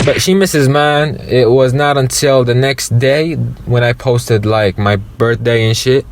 But she misses mine. It was not until the next day when I posted like my birthday and shit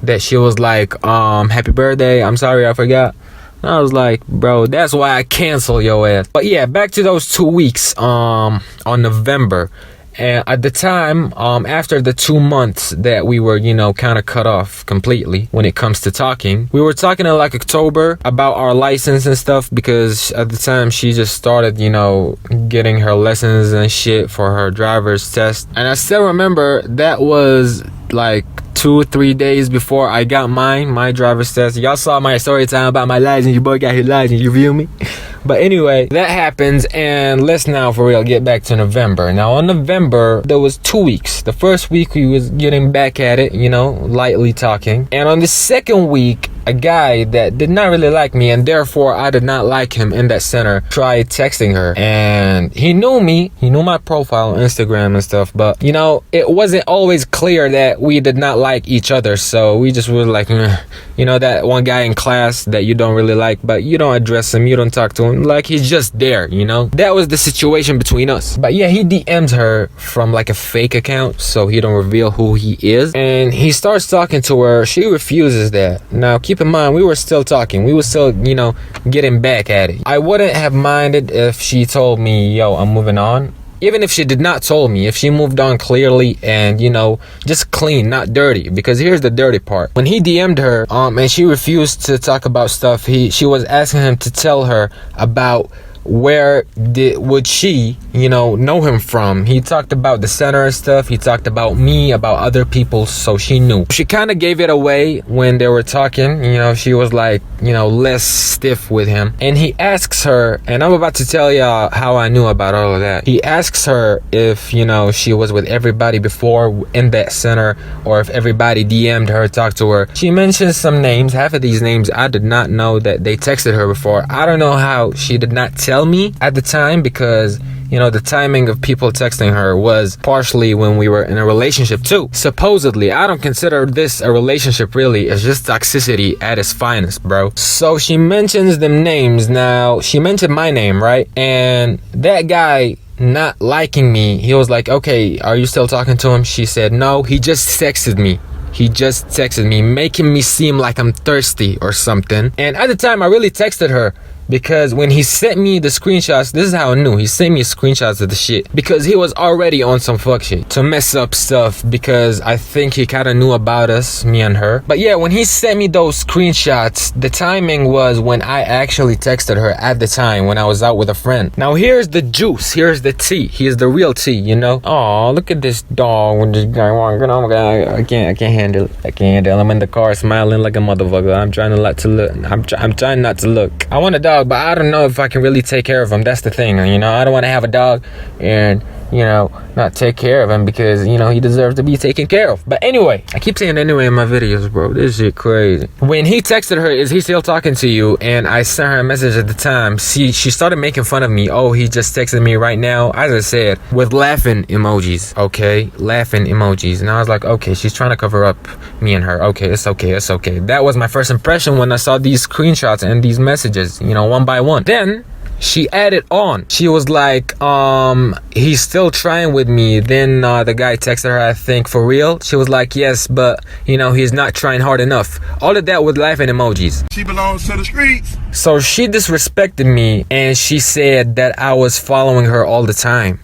that she was like, happy birthday, I'm sorry I forgot. And I was like, bro, that's why I cancel your ass. But yeah, back to those 2 weeks on November. And at the time, after the 2 months that we were, you know, kind of cut off completely when it comes to talking, we were talking in like October about our license and stuff, because at the time she just started, you know, getting her lessons and shit for her driver's test. And I still remember that was like 2 or 3 days before I got my driver's test. Y'all saw my story time about my license. Your boy got his license, you feel me? But anyway, that happens, and let's now for real get back to November. Now on November, there was 2 weeks. The first week we was getting back at it, you know, lightly talking. And on the second week, a guy that did not really like me, and therefore I did not like him in that center, tried texting her. And he knew me, he knew my profile on Instagram and stuff, but you know, it wasn't always clear that we did not like each other. So we just were like, you know, that one guy in class that you don't really like, but you don't address him, you don't talk to him, like he's just there, you know. That was the situation between us. But yeah, he DMs her from like a fake account, so he don't reveal who he is, and he starts talking to her. She refuses that. Now keep in mind, we were still talking, we were still, you know, getting back at it. I wouldn't have minded if she told me, yo, I'm moving on. Even if she did not told me, if she moved on clearly and, you know, just clean, not dirty. Because here's the dirty part. When he DM'd her, and she refused to talk about stuff, she was asking him to tell her about where would she, you know him from. He talked about the center and stuff. He talked about me, about other people, so she knew. She kind of gave it away when they were talking. You know, she was like, you know, less stiff with him. And he asks her, and I'm about to tell y'all how I knew about all of that. He asks her if, you know, she was with everybody before in that center, or if everybody DM'd her, talked to her. She mentions some names. Half of these names I did not know that they texted her before. I don't know how she did not tell me at the time, because you know, the timing of people texting her was partially when we were in a relationship too. Supposedly, I don't consider this a relationship really. It's just toxicity at its finest, bro. So she mentions them names. Now, she mentioned my name, right? And that guy not liking me, he was like, okay, are you still talking to him? She said, no, he just texted me. He just texted me, making me seem like I'm thirsty or something. And at the time, I really texted her, because when he sent me the screenshots, this is how I knew. He sent me screenshots of the shit, because he was already on some fuck shit to mess up stuff, because I think he kind of knew about us, me and her. But yeah, when he sent me those screenshots, the timing was when I actually texted her at the time when I was out with a friend. Now here's the juice, here's the tea, here's the real tea, you know. Oh, look at this dog with this guy walking. Oh my god, I can't handle it. I can't handle it. I'm in the car smiling like a motherfucker. I'm trying not to look. I'm trying not to look. I want a dog, but I don't know if I can really take care of him. That's the thing, you know. I don't want to have a dog and, you know, not take care of him, because, you know, he deserves to be taken care of. But anyway, I keep saying anyway in my videos, bro. This shit crazy. When he texted her, is he still talking to you? And I sent her a message at the time. She started making fun of me. Oh, he just texted me right now, as I said, with laughing emojis. Okay, laughing emojis. And I was like, okay, she's trying to cover up me and her. Okay, it's okay, it's okay. That was my first impression when I saw these screenshots and these messages, you know, one by one. Then she added on. She was like, he's still trying with me. Then the guy texted her, I think, for real. She was like, yes, but, you know, he's not trying hard enough. All of that with laughing emojis. She belongs to the streets. So she disrespected me, and she said that I was following her all the time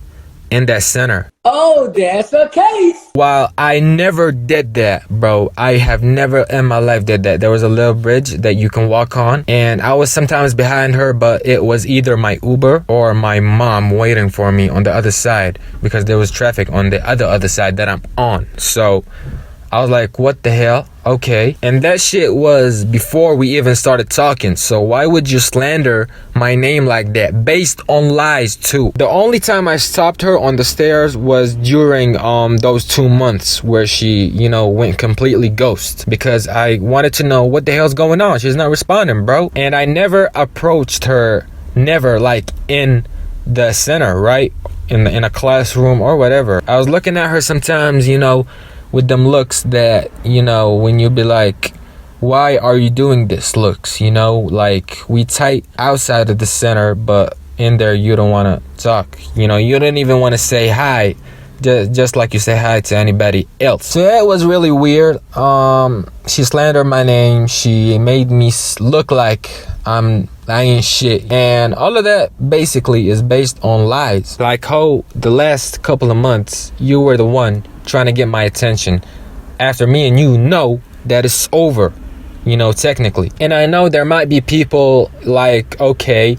in that center. Oh, that's a case. While I never did that, bro. I have never in my life did that. There was a little bridge that you can walk on, and I was sometimes behind her, but it was either my Uber or my mom waiting for me on the other side, because there was traffic on the other side that I'm on. So I was like, what the hell? Okay. And that shit was before we even started talking. So why would you slander my name like that, based on lies too? The only time I stopped her on the stairs was during those 2 months where she, you know, went completely ghost, because I wanted to know what the hell's going on. She's not responding, bro. And I never approached her, never, like in the center, right? In a classroom or whatever. I was looking at her sometimes, you know, with them looks that, you know, when you be like, why are you doing this looks, you know, like we tight outside of the center, but in there you don't want to talk. You know, you don't even want to say hi, just like you say hi to anybody else. So that was really weird. She slandered my name. She made me look like I ain't shit, and all of that basically is based on lies. Like how the last couple of months you were the one trying to get my attention after me and you know that it's over, you know, technically. And I know there might be people like, okay,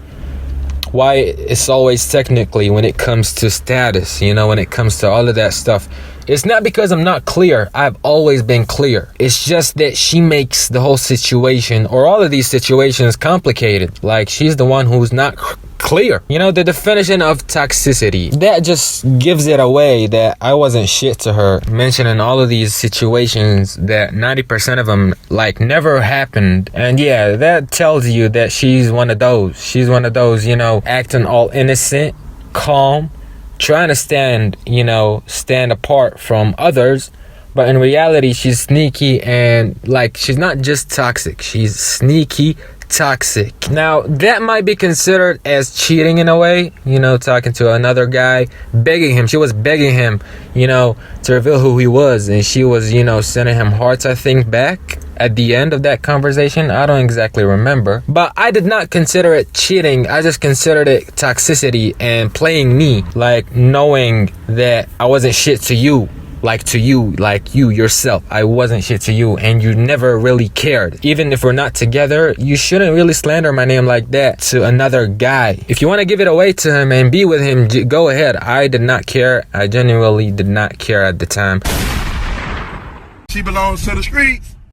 why it's always technically when it comes to status, you know, when it comes to all of that stuff. It's not because I'm not clear. I've always been clear. It's just that she makes the whole situation or all of these situations complicated. Like, she's the one who's not clear. You know, the definition of toxicity, that just gives it away that I wasn't shit to her, mentioning all of these situations that 90% of them like never happened. And yeah, that tells you that she's one of those, you know, acting all innocent, calm, trying to stand apart from others, but in reality she's sneaky, and like, she's not just toxic, she's sneaky toxic. Now that might be considered as cheating in a way, you know, talking to another guy, she was begging him, you know, to reveal who he was, and she was, you know, sending him hearts, I think, back at the end of that conversation. I don't exactly remember, but I did not consider it cheating. I just considered it toxicity and playing me, like knowing that I wasn't shit to you, like you yourself, I wasn't shit to you, and you never really cared. Even if we're not together, you shouldn't really slander my name like that to another guy. If you want to give it away to him and be with him, go ahead. I did not care. I genuinely did not care at the time. She belongs to the streets.